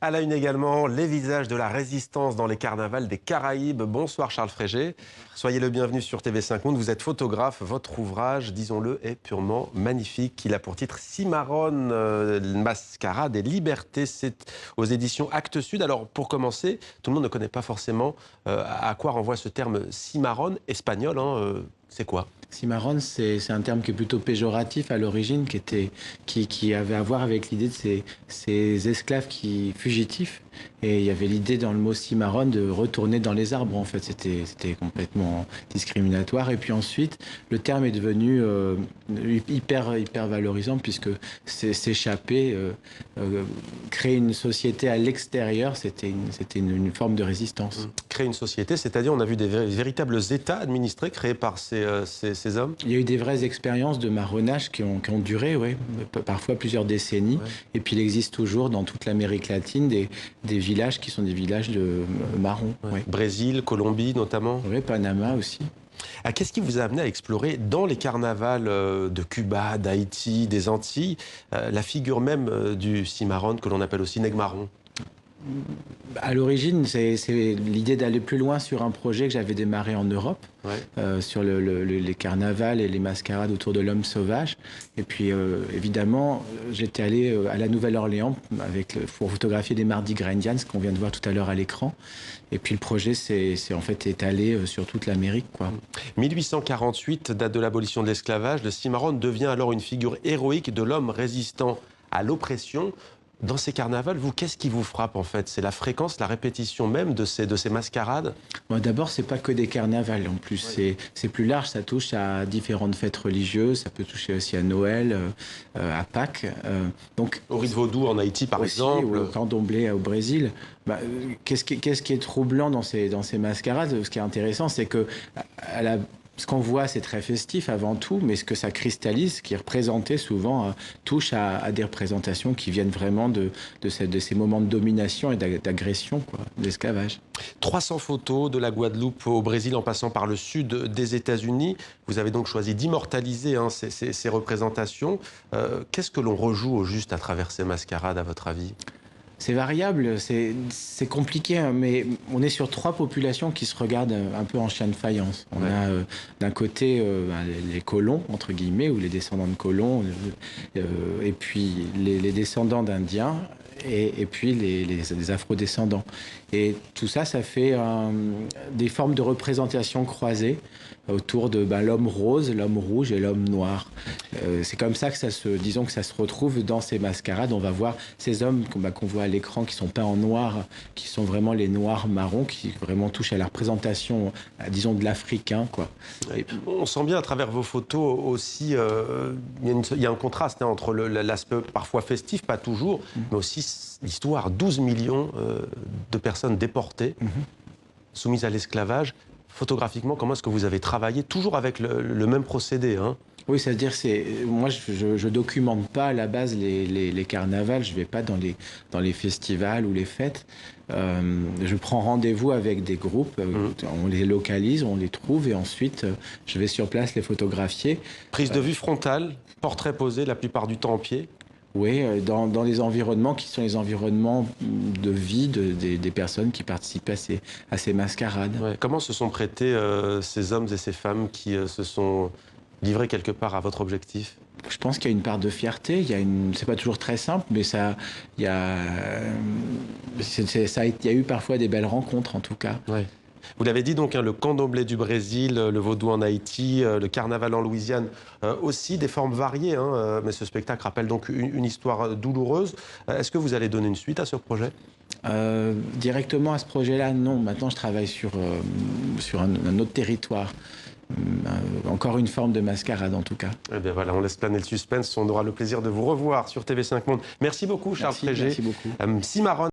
À la une également, les visages de la résistance dans les carnavals des Caraïbes. Bonsoir Charles Frégé. Soyez le bienvenu sur TV5 Monde. Vous êtes photographe. Votre ouvrage, disons-le, est purement magnifique. Il a pour titre Cimarron, mascarade et liberté. C'est aux éditions Actes Sud. Alors, pour commencer, tout le monde ne connaît pas forcément à quoi renvoie ce terme Cimarron, espagnol. C'est quoi ? Cimarron, c'est un terme qui est plutôt péjoratif à l'origine, qui avait à voir avec l'idée de ces esclaves fugitifs. Et il y avait l'idée dans le mot cimarron de retourner dans les arbres. En fait, c'était complètement discriminatoire. Et puis ensuite, le terme est devenu hyper valorisant puisque s'échapper, créer une société à l'extérieur, c'était une forme de résistance. Créer une société, c'est-à-dire on a vu des véritables États administrés créés par ces hommes. Il y a eu des vraies expériences de marronnage qui ont duré, ouais, parfois plusieurs décennies. Ouais. Et puis il existe toujours dans toute l'Amérique latine des villages qui sont des villages de marrons. Ouais. Ouais. Brésil, Colombie notamment. Oui, Panama aussi. Qu'est-ce qui vous a amené à explorer dans les carnavals de Cuba, d'Haïti, des Antilles, la figure même du cimarron que l'on appelle aussi nègre-marron ? À l'origine, c'est l'idée d'aller plus loin sur un projet que j'avais démarré en Europe, ouais. Sur les carnavals et les mascarades autour de l'homme sauvage. Et puis, évidemment, j'étais allé à la Nouvelle-Orléans pour photographier des Mardi Gras Indians, qu'on vient de voir tout à l'heure à l'écran. Et puis, le projet s'est en fait étalé sur toute l'Amérique, quoi. 1848, date de l'abolition de l'esclavage, le cimarron devient alors une figure héroïque de l'homme résistant à l'oppression. Dans ces carnavals, vous, qu'est-ce qui vous frappe en fait? C'est la fréquence, la répétition même de ces mascarades? Bon, d'abord, c'est pas que des carnavals. En plus, ouais. C'est plus large. Ça touche à différentes fêtes religieuses. Ça peut toucher aussi à Noël, à Pâques. Donc, au rite vaudou en Haïti, par exemple. Ou au candomblé au Brésil. Qu'est-ce qui est troublant dans ces mascarades? Ce qui est intéressant, c'est que ce qu'on voit, c'est très festif avant tout, mais ce que ça cristallise, ce qui est représenté souvent, touche à des représentations qui viennent vraiment de ces moments de domination et d'agression, d'esclavage. 300 photos de la Guadeloupe au Brésil en passant par le sud des États-Unis. Vous avez donc choisi d'immortaliser ces représentations. Qu'est-ce que l'on rejoue au juste à travers ces mascarades, à votre avis ? C'est variable, c'est compliqué, hein, mais on est sur trois populations qui se regardent un peu en chien de faïence. On a d'un côté les colons, entre guillemets, ou les descendants de colons, et puis les descendants d'Indiens, et puis les afro-descendants. Et tout ça, ça fait des formes de représentation croisées autour de l'homme rose, l'homme rouge et l'homme noir. C'est comme ça que disons que ça se retrouve dans ces mascarades. On va voir ces hommes qu'on voit à l'écran qui sont peints en noir, qui sont vraiment les noirs marrons, qui vraiment touchent à la représentation, disons, de l'Africain, quoi. On sent bien à travers vos photos aussi, il y a un contraste entre l'aspect parfois festif, pas toujours, mais aussi l'histoire, 12 millions de personnes déportées, soumises à l'esclavage. Photographiquement, comment est-ce que vous avez travaillé, toujours avec le même procédé, hein? Oui, c'est-à-dire, moi, je documente pas à la base les carnavals, je vais pas dans les festivals ou les fêtes. Je prends rendez-vous avec des groupes, on les localise, on les trouve et ensuite je vais sur place les photographier. Prise de vue frontale, portrait posé la plupart du temps en pied? Oui, dans les environnements qui sont les environnements de vie des personnes qui participent à ces mascarades. Ouais. Comment se sont prêtés ces hommes et ces femmes qui se sont livrés quelque part à votre objectif? Je pense qu'il y a une part de fierté. C'est pas toujours très simple, mais il y a eu parfois des belles rencontres en tout cas. Ouais. Vous l'avez dit donc, le candomblé du Brésil, le vaudou en Haïti, le carnaval en Louisiane, aussi des formes variées, mais ce spectacle rappelle donc une histoire douloureuse. Est-ce que vous allez donner une suite à ce projet ? Directement à ce projet-là, non. Maintenant, je travaille sur un autre territoire. Encore une forme de mascarade, en tout cas. Eh bien voilà, on laisse planer le suspense. On aura le plaisir de vous revoir sur TV5 Monde. Merci beaucoup, Charles Frégé. Merci beaucoup. Cimarron.